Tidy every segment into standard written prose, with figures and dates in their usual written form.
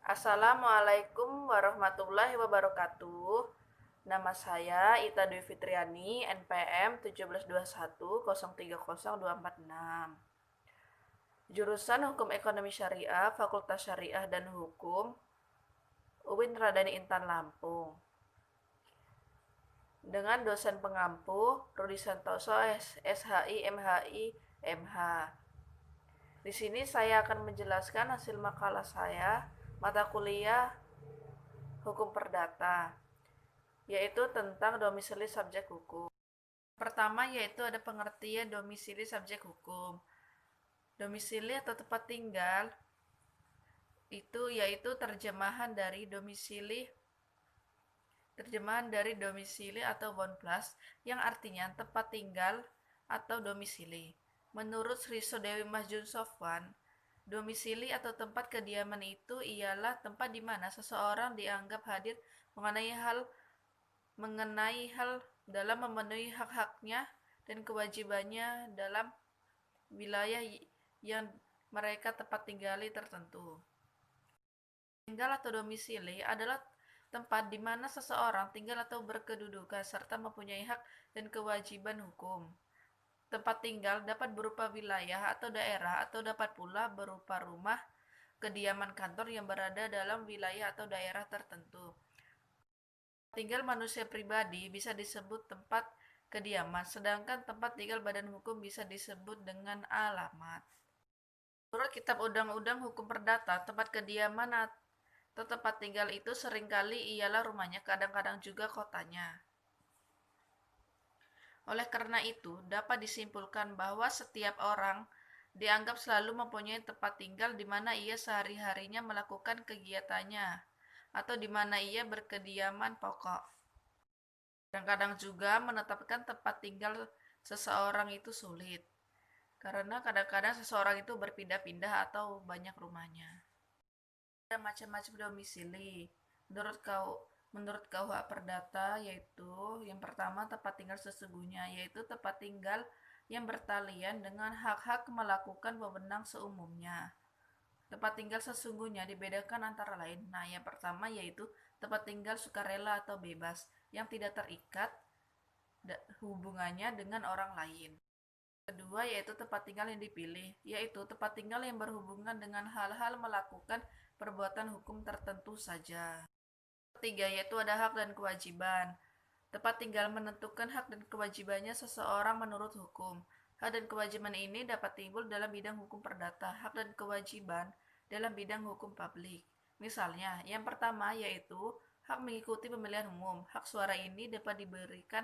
Assalamualaikum warahmatullahi wabarakatuh. Nama saya Ita Dwi Fitriani, NPM 1721030246. Jurusan Hukum Ekonomi Syariah, Fakultas Syariah dan Hukum, UIN Radani Intan Lampung. Dengan dosen pengampu Rudi Santoso, SHI, MHI, MH. Di sini saya akan menjelaskan hasil makalah saya, mata kuliah Hukum Perdata, yaitu tentang domisili subjek hukum. Pertama yaitu ada pengertian domisili subjek hukum. Domisili atau tempat tinggal itu yaitu terjemahan dari domisili atau bonplas yang artinya tempat tinggal atau domisili. Menurut Sri Sodewi Mahjun Sofwan, domisili atau tempat kediaman itu ialah tempat di mana seseorang dianggap hadir mengenai hal dalam memenuhi hak-haknya dan kewajibannya dalam wilayah yang mereka tempat tinggali tertentu. Tinggal atau domisili adalah tempat di mana seseorang tinggal atau berkedudukan serta mempunyai hak dan kewajiban hukum. Tempat tinggal dapat berupa wilayah atau daerah atau dapat pula berupa rumah, kediaman kantor yang berada dalam wilayah atau daerah tertentu. Tinggal manusia pribadi bisa disebut tempat kediaman, sedangkan tempat tinggal badan hukum bisa disebut dengan alamat. Menurut Kitab Undang-Undang Hukum Perdata, tempat kediaman atau tempat tinggal itu seringkali ialah rumahnya, kadang-kadang juga kotanya. Oleh karena itu, dapat disimpulkan bahwa setiap orang dianggap selalu mempunyai tempat tinggal di mana ia sehari-harinya melakukan kegiatannya atau di mana ia berkediaman pokok. Kadang-kadang juga menetapkan tempat tinggal seseorang itu sulit, karena kadang-kadang seseorang itu berpindah-pindah atau banyak rumahnya. Ada macam-macam domisili. Menurut KUH Perdata yaitu yang pertama tempat tinggal sesungguhnya, yaitu tempat tinggal yang bertalian dengan hak-hak melakukan wewenang seumumnya. Tempat tinggal sesungguhnya dibedakan antara lain. Nah, yang pertama yaitu tempat tinggal sukarela atau bebas yang tidak terikat hubungannya dengan orang lain. Kedua yaitu tempat tinggal yang dipilih, yaitu tempat tinggal yang berhubungan dengan hal-hal melakukan perbuatan hukum tertentu saja. Ketiga yaitu ada hak dan kewajiban. Tempat tinggal menentukan hak dan kewajibannya seseorang menurut hukum. Hak dan kewajiban ini dapat timbul dalam bidang hukum perdata, hak dan kewajiban dalam bidang hukum publik. Misalnya, yang pertama yaitu hak mengikuti pemilihan umum. Hak suara ini dapat diberikan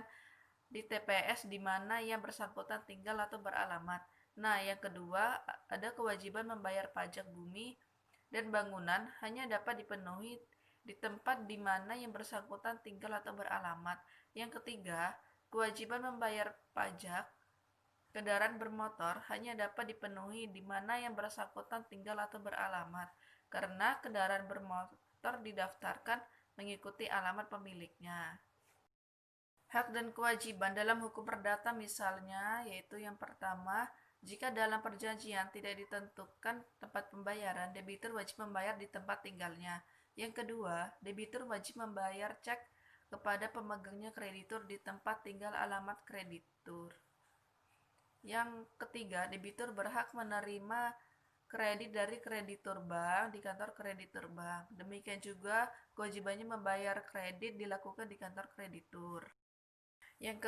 di TPS di mana yang bersangkutan tinggal atau beralamat. Nah, yang kedua, ada kewajiban membayar pajak bumi dan bangunan hanya dapat dipenuhi di tempat di mana yang bersangkutan tinggal atau beralamat. Yang ketiga, kewajiban membayar pajak kendaraan bermotor hanya dapat dipenuhi di mana yang bersangkutan tinggal atau beralamat, karena kendaraan bermotor didaftarkan mengikuti alamat pemiliknya. Hak dan kewajiban dalam hukum perdata misalnya yaitu yang pertama, jika dalam perjanjian tidak ditentukan tempat pembayaran, debitur wajib membayar di tempat tinggalnya. Yang kedua, debitur wajib membayar cek kepada pemegangnya kreditur di tempat tinggal alamat kreditur. Yang ketiga, debitur berhak menerima kredit dari kreditur bank di kantor kreditur bank. Demikian juga kewajibannya membayar kredit dilakukan di kantor kreditur. Yang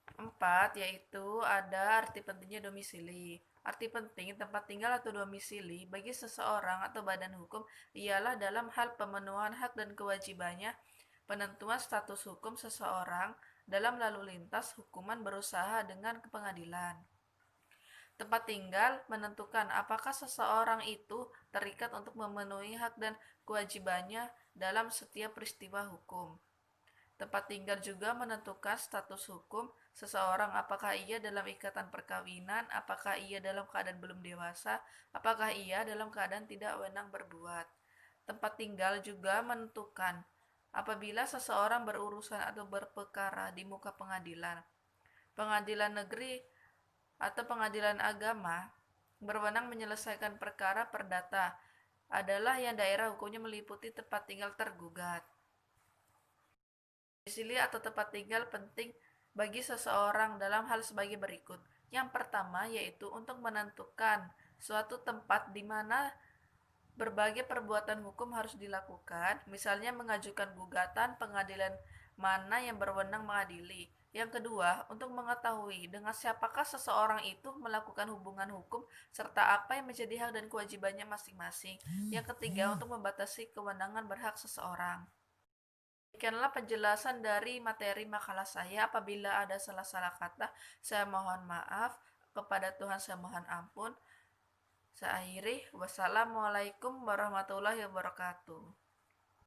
keempat yaitu ada arti pentingnya domisili. Arti penting tempat tinggal atau domisili bagi seseorang atau badan hukum ialah dalam hal pemenuhan hak dan kewajibannya, penentuan status hukum seseorang dalam lalu lintas hukuman berusaha dengan pengadilan. Tempat tinggal menentukan apakah seseorang itu terikat untuk memenuhi hak dan kewajibannya dalam setiap peristiwa hukum. Tempat tinggal juga menentukan status hukum seseorang, apakah ia dalam ikatan perkawinan, apakah ia dalam keadaan belum dewasa, apakah ia dalam keadaan tidak wenang berbuat. Tempat tinggal juga menentukan apabila seseorang berurusan atau berperkara di muka pengadilan, pengadilan negeri atau pengadilan agama berwenang menyelesaikan perkara perdata adalah yang daerah hukumnya meliputi tempat tinggal tergugat. Domisili atau tempat tinggal penting bagi seseorang dalam hal sebagai berikut. Yang pertama yaitu untuk menentukan suatu tempat di mana berbagai perbuatan hukum harus dilakukan, misalnya mengajukan gugatan pengadilan mana yang berwenang mengadili. Yang kedua, untuk mengetahui dengan siapakah seseorang itu melakukan hubungan hukum serta apa yang menjadi hak dan kewajibannya masing-masing. Yang ketiga, untuk membatasi kewenangan berhak seseorang. Demikianlah penjelasan dari materi makalah saya. Apabila ada salah-salah kata, saya mohon maaf. Kepada Tuhan saya mohon ampun. Saya akhiri. Wassalamualaikum warahmatullahi wabarakatuh.